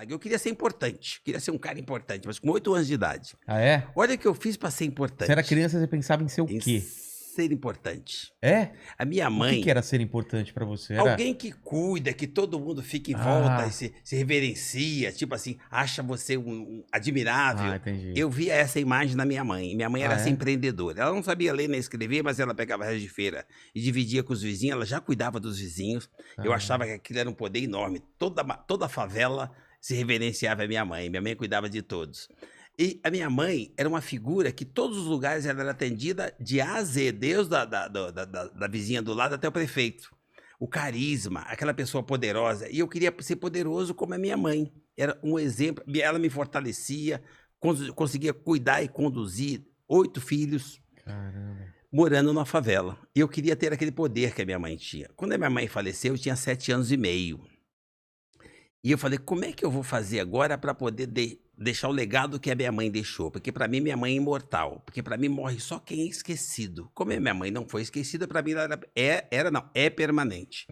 Zague. Eu queria ser importante, queria ser um cara importante, mas com 8 anos de idade. Ah, é? Olha o que eu fiz para ser importante. Você era criança, você pensava em ser o Em quê? ser importante. É? A minha O mãe... que era ser importante pra você? Era... Alguém que cuida, que todo mundo fica em volta e se reverencia, tipo assim, acha você admirável. Ah, entendi. Eu via essa imagem na minha mãe. Minha mãe era essa é? empreendedora. Ela não sabia ler nem escrever, mas ela pegava resto de feira e dividia com os vizinhos. Ela já cuidava dos vizinhos. Eu achava que aquilo era um poder enorme. Toda a favela se reverenciava a minha mãe. Minha mãe cuidava de todos. E a minha mãe era uma figura que todos os lugares ela era atendida de A a Z, desde da vizinha do lado até o prefeito. O carisma, aquela pessoa poderosa. E eu queria ser poderoso como a minha mãe. Era um exemplo. Ela me fortalecia, conseguia cuidar e conduzir 8 filhos. Caramba. Morando numa favela. E eu queria ter aquele poder que a minha mãe tinha. Quando a minha mãe faleceu, eu tinha 7 anos e meio. E eu falei, como é que eu vou fazer agora para poder deixar o legado que a minha mãe deixou? Porque para mim, minha mãe é imortal. Porque para mim, morre só quem é esquecido. Como a minha mãe não foi esquecida, para mim ela é permanente.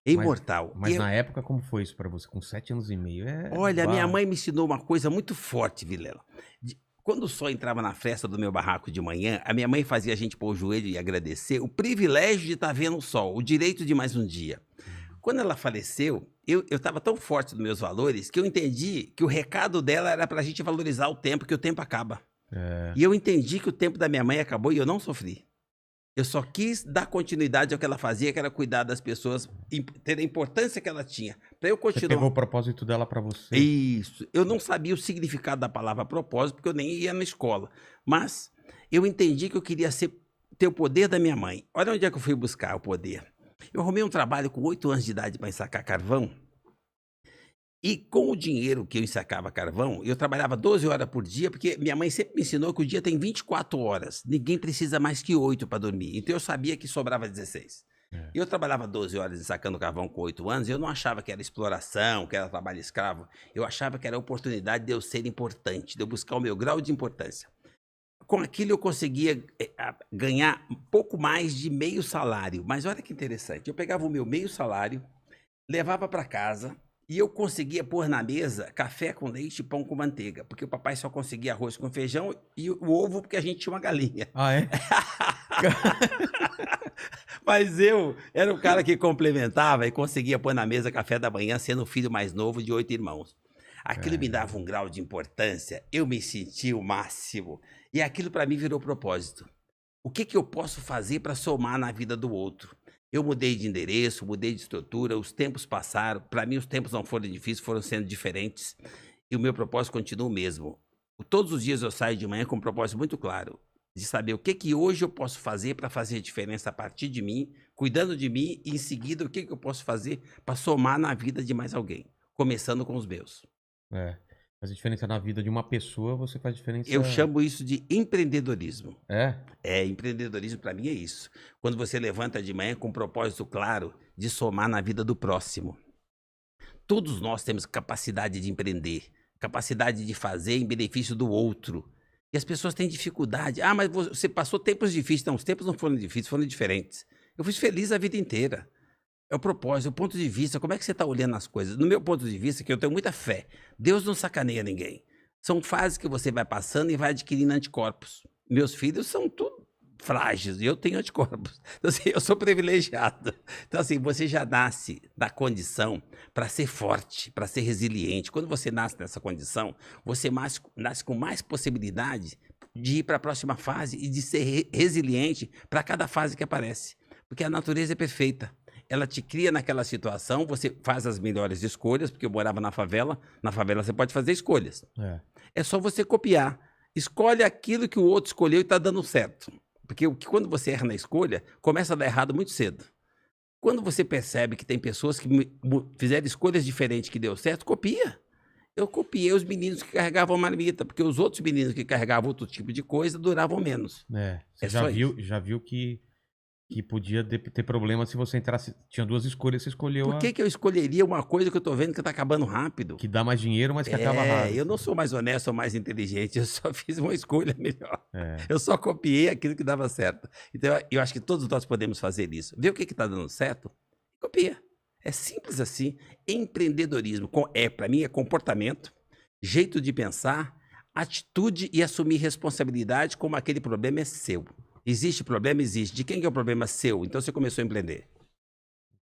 É imortal. Mas na época, como foi isso pra você? Com 7 anos e meio? Olha, a minha mãe me ensinou uma coisa muito forte, Vilela. Quando o sol entrava na fresta do meu barraco de manhã, a minha mãe fazia a gente pôr o joelho e agradecer o privilégio de estar vendo o sol, o direito de mais um dia. Quando ela faleceu, eu estava tão forte nos meus valores que eu entendi que o recado dela era para a gente valorizar o tempo, que o tempo acaba. E eu entendi que o tempo da minha mãe acabou e eu não sofri. Eu só quis dar continuidade ao que ela fazia, que era cuidar das pessoas, ter a importância que ela tinha. Para eu continuar. Você pegou o propósito dela para você? Isso. Eu não sabia o significado da palavra propósito, porque eu nem ia na escola. Mas eu entendi que eu queria ter o poder da minha mãe. Olha onde é que eu fui buscar o poder. Eu arrumei um trabalho com 8 anos de idade para ensacar carvão. E com o dinheiro que eu ensacava carvão, eu trabalhava 12 horas por dia, porque minha mãe sempre me ensinou que o dia tem 24 horas. Ninguém precisa mais que 8 para dormir. Então eu sabia que sobrava 16. Eu trabalhava 12 horas ensacando carvão com 8 anos, e eu não achava que era exploração, que era trabalho escravo. Eu achava que era a oportunidade de eu ser importante, de eu buscar o meu grau de importância. Com aquilo eu conseguia ganhar um pouco mais de meio salário. Mas olha que interessante, eu pegava o meu meio salário, levava para casa e eu conseguia pôr na mesa café com leite e pão com manteiga. Porque o papai só conseguia arroz com feijão e o ovo porque a gente tinha uma galinha. Ah, é? Mas eu era o cara que complementava e conseguia pôr na mesa café da manhã, sendo o filho mais novo de 8 irmãos. Aquilo me dava um grau de importância, eu me sentia o máximo. E aquilo para mim virou propósito. O que eu posso fazer para somar na vida do outro? Eu mudei de endereço, mudei de estrutura, os tempos passaram. Para mim, os tempos não foram difíceis, foram sendo diferentes. E o meu propósito continua o mesmo. Todos os dias eu saio de manhã com um propósito muito claro, de saber o que hoje eu posso fazer para fazer diferença a partir de mim, cuidando de mim, e em seguida o que eu posso fazer para somar na vida de mais alguém, começando com os meus. Faz diferença na vida de uma pessoa, você faz diferença... Eu chamo isso de empreendedorismo. É? Empreendedorismo para mim é isso. Quando você levanta de manhã com um propósito claro de somar na vida do próximo. Todos nós temos capacidade de empreender, capacidade de fazer em benefício do outro. E as pessoas têm dificuldade. Ah, mas você passou tempos difíceis. Não, os tempos não foram difíceis, foram diferentes. Eu fui feliz a vida inteira. É o propósito, o ponto de vista, como é que você está olhando as coisas? No meu ponto de vista, que eu tenho muita fé, Deus não sacaneia ninguém. São fases que você vai passando e vai adquirindo anticorpos. Meus filhos são tudo frágeis e eu tenho anticorpos. Então, assim, eu sou privilegiado. Então, assim, você já nasce na condição para ser forte, para ser resiliente. Quando você nasce nessa condição, você nasce com mais possibilidade de ir para a próxima fase e de ser resiliente para cada fase que aparece. Porque a natureza é perfeita. Ela te cria naquela situação, você faz as melhores escolhas, porque eu morava na favela você pode fazer escolhas. É só você copiar. Escolhe aquilo que o outro escolheu e está dando certo. Porque quando você erra na escolha, começa a dar errado muito cedo. Quando você percebe que tem pessoas que fizeram escolhas diferentes que deu certo, copia. Eu copiei os meninos que carregavam marmita, porque os outros meninos que carregavam outro tipo de coisa duravam menos. Você já viu que podia ter problema se você entrasse... Tinha 2 escolhas, você escolheu Por que eu escolheria uma coisa que eu tô vendo que tá acabando rápido? Que dá mais dinheiro, mas que acaba rápido. Eu não sou mais honesto ou mais inteligente, eu só fiz uma escolha melhor. Eu só copiei aquilo que dava certo. Então, eu acho que todos nós podemos fazer isso. Ver o que tá dando certo, copia. É simples assim. Empreendedorismo para mim, é comportamento, jeito de pensar, atitude e assumir responsabilidade como aquele problema é seu. Existe problema? Existe. De quem que é o problema? Seu. Então você começou a empreender.